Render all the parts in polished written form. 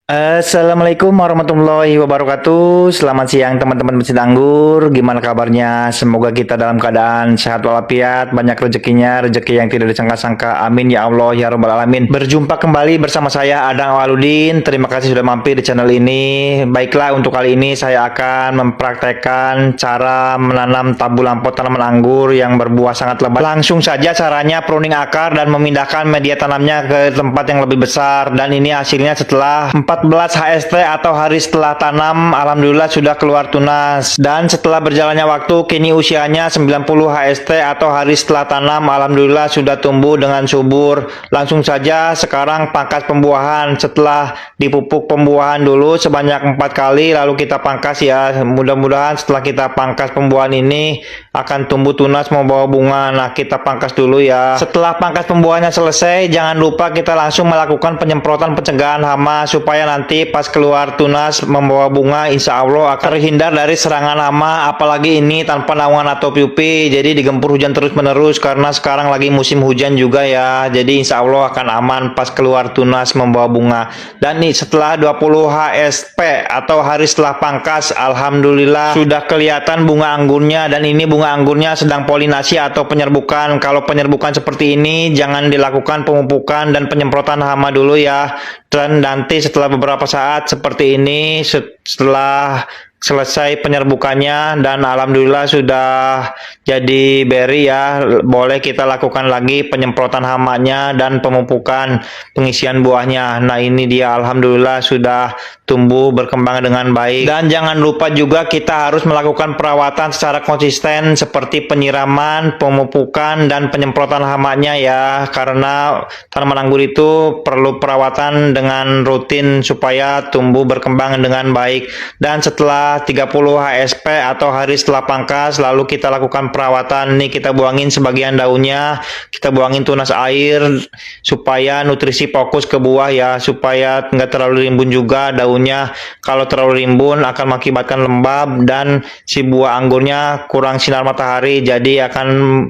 Assalamualaikum warahmatullahi wabarakatuh. Selamat siang teman-teman pecinta anggur. Gimana kabarnya? Semoga kita dalam keadaan sehat walafiat, banyak rezekinya, rezeki yang tidak disangka-sangka. Amin ya Allah ya Rabbal alamin. Berjumpa kembali bersama saya Adang Awaludin. Terima kasih sudah mampir di channel ini. Baiklah, untuk kali ini saya akan mempraktekkan cara menanam tabu lampot tanaman anggur yang berbuah sangat lebat. Langsung saja caranya pruning akar dan memindahkan media tanamnya ke tempat yang lebih besar. Dan ini hasilnya setelah 14 HST atau hari setelah tanam, alhamdulillah sudah keluar tunas. Dan setelah berjalannya waktu, kini usianya 90 HST atau hari setelah tanam, alhamdulillah sudah tumbuh dengan subur. Langsung saja sekarang pangkas pembuahan. Setelah dipupuk pembuahan dulu sebanyak 4 kali, lalu kita pangkas ya. Mudah-mudahan setelah kita pangkas pembuahan ini akan tumbuh tunas membawa bunga. Nah, kita pangkas dulu ya. Setelah pangkas pembuahannya selesai, jangan lupa kita langsung melakukan penyemprotan pencegahan hama supaya nanti pas keluar tunas membawa bunga, insya Allah akan terhindar dari serangan hama. Apalagi ini tanpa naungan atau piupi, jadi digempur hujan terus menerus karena sekarang lagi musim hujan juga ya. Jadi insya Allah akan aman pas keluar tunas membawa bunga. Dan nih setelah 20 HSP atau hari setelah pangkas, alhamdulillah sudah kelihatan bunga anggurnya. Dan ini bunga anggurnya sedang polinasi atau penyerbukan. Kalau penyerbukan seperti ini jangan dilakukan pemupukan dan penyemprotan hama dulu ya. Dan nanti setelah beberapa saat seperti ini, setelah selesai penyerbukannya dan alhamdulillah sudah jadi berry ya, boleh kita lakukan lagi penyemprotan hamanya dan pemupukan pengisian buahnya. Nah, ini dia alhamdulillah sudah tumbuh berkembang dengan baik. Dan jangan lupa juga kita harus melakukan perawatan secara konsisten seperti penyiraman, pemupukan dan penyemprotan hamanya ya, karena tanaman anggur itu perlu perawatan dengan rutin supaya tumbuh berkembang dengan baik. Dan setelah 30 HSP atau hari setelah pangkas, lalu kita lakukan perawatan. Nih kita buangin sebagian daunnya, kita buangin tunas air supaya nutrisi fokus ke buah ya, supaya nggak terlalu rimbun juga daunnya. Kalau terlalu rimbun akan mengakibatkan lembab dan si buah anggurnya kurang sinar matahari, jadi akan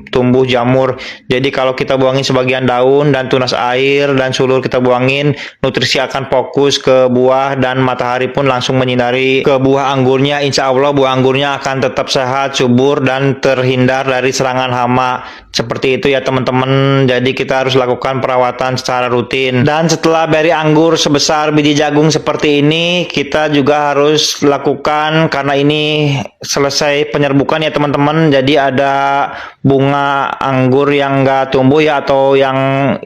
tumbuh jamur. Jadi kalau kita buangin sebagian daun dan tunas air dan sulur kita buangin, nutrisi akan fokus ke buah dan matahari pun langsung menyinari ke buah anggurnya. Insya Allah buah anggurnya akan tetap sehat, subur dan terhindar dari serangan hama. Seperti itu ya teman-teman. Jadi kita harus lakukan perawatan secara rutin. Dan setelah beri anggur sebesar biji jagung seperti ini, kita juga harus lakukan, karena ini selesai penyerbukan ya teman-teman. Jadi ada bunga anggur yang enggak tumbuh ya, atau yang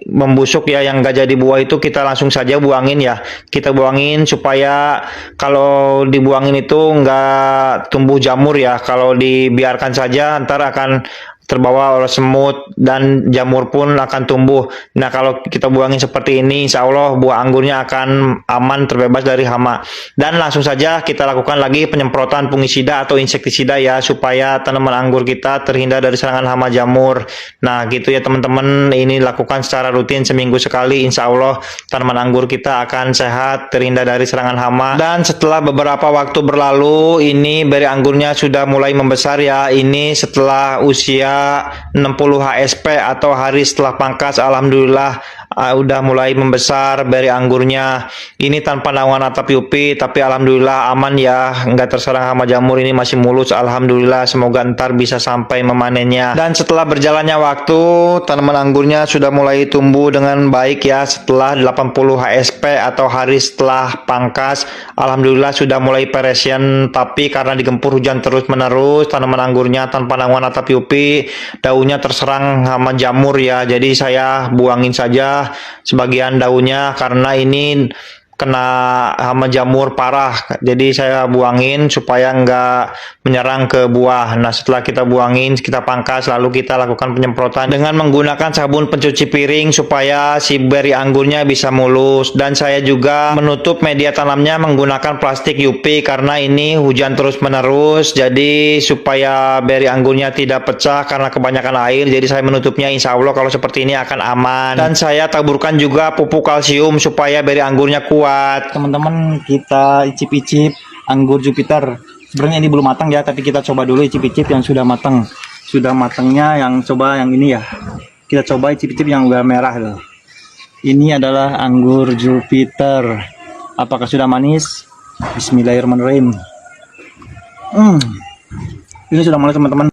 membusuk ya, yang enggak jadi buah, itu kita langsung saja buangin ya. Kita buangin supaya kalau dibuangin itu enggak tumbuh jamur ya. Kalau dibiarkan saja ntar akan terbawa oleh semut dan jamur pun akan tumbuh. Nah, kalau kita buangin seperti ini, insya Allah buah anggurnya akan aman, terbebas dari hama. Dan langsung saja kita lakukan lagi penyemprotan fungisida atau insektisida ya, supaya tanaman anggur kita terhindar dari serangan hama jamur. Nah, gitu ya teman-teman. Ini lakukan secara rutin seminggu sekali, insya Allah tanaman anggur kita akan sehat, terhindar dari serangan hama. Dan setelah beberapa waktu berlalu, ini beri anggurnya sudah mulai membesar ya. Ini setelah usia 60 HSP atau hari setelah pangkas, alhamdulillah udah mulai membesar beri anggurnya. Ini tanpa naungan atau piupi, tapi alhamdulillah aman ya, nggak terserang hama jamur. Ini masih mulus, alhamdulillah. Semoga ntar bisa sampai memanennya. Dan setelah berjalannya waktu, tanaman anggurnya sudah mulai tumbuh dengan baik ya. Setelah 80 HSP atau hari setelah pangkas, alhamdulillah sudah mulai peresian. Tapi karena digempur hujan terus menerus, tanaman anggurnya tanpa naungan atau piupi, daunnya terserang hama jamur ya. Jadi saya buangin saja sebagian daunnya karena ini kena hama jamur parah. Jadi saya buangin supaya nggak menyerang ke buah. Nah, setelah kita buangin, kita pangkas, lalu kita lakukan penyemprotan dengan menggunakan sabun pencuci piring supaya si beri anggurnya bisa mulus. Dan saya juga menutup media tanamnya menggunakan plastik UV karena ini hujan terus menerus. Jadi supaya beri anggurnya tidak pecah karena kebanyakan air, jadi saya menutupnya. Insya Allah kalau seperti ini akan aman. Dan saya taburkan juga pupuk kalsium supaya beri anggurnya kuat. Teman-teman, kita icip-icip anggur Jupiter. Sebenarnya ini belum matang ya, tapi kita coba dulu icip-icip yang sudah matang. Sudah matangnya yang coba yang ini ya. Kita coba icip-icip yang udah merah loh. Ini adalah anggur Jupiter. Apakah sudah manis? Bismillahirrahmanirrahim. Ini sudah manis teman-teman.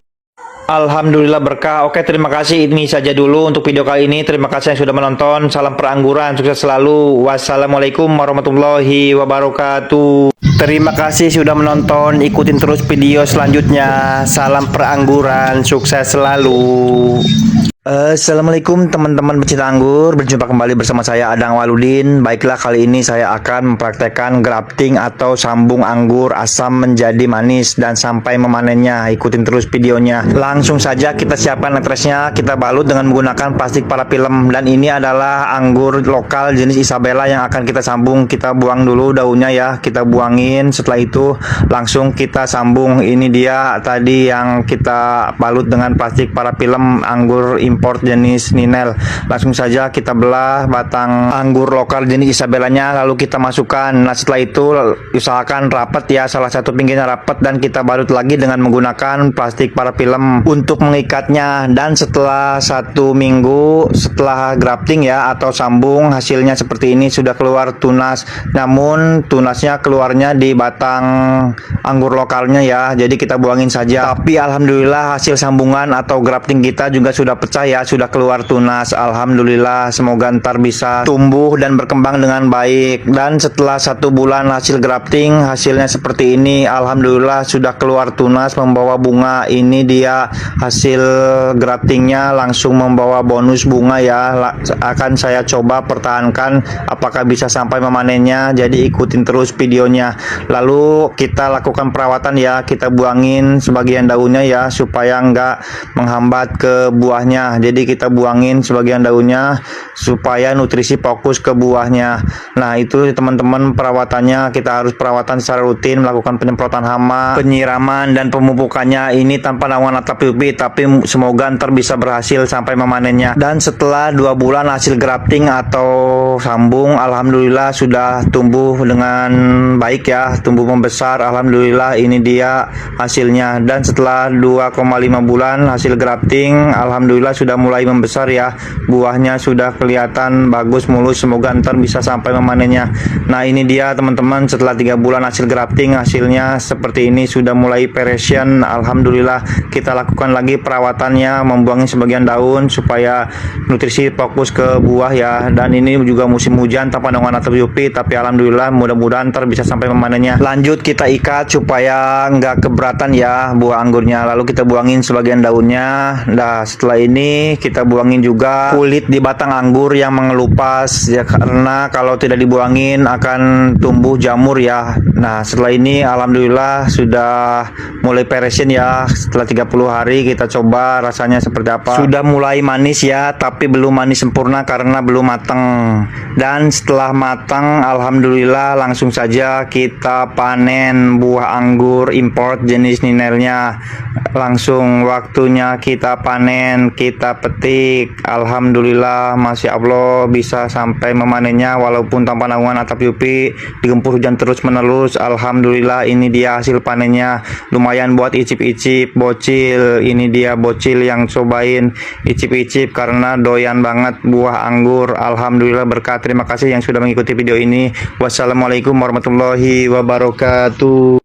Alhamdulillah berkah. Oke, terima kasih. Ini saja dulu untuk video kali ini. Terima kasih yang sudah menonton. Salam perangguran, sukses selalu. Wassalamualaikum warahmatullahi wabarakatuh. Terima kasih sudah menonton. Ikutin terus video selanjutnya. Salam perangguran, sukses selalu. Assalamualaikum teman-teman pecinta anggur. Berjumpa kembali bersama saya Adang Waludin. Baiklah, kali ini saya akan mempraktekkan grafting atau sambung anggur asam menjadi manis dan sampai memanennya. Ikutin terus videonya. Langsung saja kita siapkan netresnya. Kita balut dengan menggunakan plastik parafilm. Dan ini adalah anggur lokal jenis Isabella yang akan kita sambung. Kita buang dulu daunnya ya. Kita buangin. Setelah itu langsung kita sambung. Ini dia tadi yang kita balut dengan plastik parafilm anggur import jenis Ninel. Langsung saja kita belah batang anggur lokal jenis Isabellanya, lalu kita masukkan. Nah, setelah itu usahakan rapat ya, salah satu pinggirnya rapat, dan kita balut lagi dengan menggunakan plastik parafilm untuk mengikatnya. Dan setelah 1 minggu setelah grafting ya atau sambung, hasilnya seperti ini, sudah keluar tunas. Namun tunasnya keluarnya di batang anggur lokalnya ya, jadi kita buangin saja. Tapi alhamdulillah hasil sambungan atau grafting kita juga sudah pecah ya, sudah keluar tunas. Alhamdulillah, semoga ntar bisa tumbuh dan berkembang dengan baik. Dan setelah 1 bulan hasil grafting, hasilnya seperti ini. Alhamdulillah sudah keluar tunas, membawa bunga. Ini dia hasil graftingnya, langsung membawa bonus bunga ya. Akan saya coba pertahankan apakah bisa sampai memanennya, jadi ikutin terus videonya. Lalu kita lakukan perawatan ya, kita buangin sebagian daunnya ya supaya enggak menghambat ke buahnya. Jadi kita buangin sebagian daunnya supaya nutrisi fokus ke buahnya. Nah, itu teman-teman perawatannya. Kita harus perawatan secara rutin, melakukan penyemprotan hama, penyiraman, dan pemupukannya. Ini tanpa naungan atap UV, tapi semoga ntar bisa berhasil sampai memanennya. Dan setelah 2 bulan hasil grafting atau sambung, alhamdulillah sudah tumbuh dengan baik ya, tumbuh membesar. Alhamdulillah, ini dia hasilnya. Dan setelah 2,5 bulan hasil grafting, alhamdulillah sudah mulai membesar ya, buahnya sudah kelihatan bagus mulus. Semoga ntar bisa sampai memanennya. Nah, ini dia teman-teman, setelah 3 bulan hasil grafting, hasilnya seperti ini, sudah mulai peresion. Alhamdulillah, kita lakukan lagi perawatannya, membuangin sebagian daun supaya nutrisi fokus ke buah ya. Dan ini juga musim hujan tanpa naungan atap UV, tapi alhamdulillah mudah-mudahan ntar bisa sampai memanennya. Lanjut kita ikat supaya nggak keberatan ya buah anggurnya, lalu kita buangin sebagian daunnya. Nah, setelah ini kita buangin juga kulit di batang anggur yang mengelupas ya, karena kalau tidak dibuangin akan tumbuh jamur ya. Nah, setelah ini alhamdulillah sudah mulai peresin ya. Setelah 30 hari kita coba rasanya seperti apa. Sudah mulai manis ya, tapi belum manis sempurna karena belum matang. Dan setelah matang alhamdulillah langsung saja kita panen buah anggur import jenis Ninelnya. Langsung waktunya kita panen, kita petik. Alhamdulillah, masya Allah bisa sampai memanennya walaupun tanpa naungan atap UV, digempur hujan terus menerus. Alhamdulillah, ini dia hasil panennya. Lumayan buat icip-icip bocil. Ini dia bocil yang cobain icip-icip karena doyan banget buah anggur. Alhamdulillah berkah. Terima kasih yang sudah mengikuti video ini. Wassalamualaikum warahmatullahi wabarakatuh.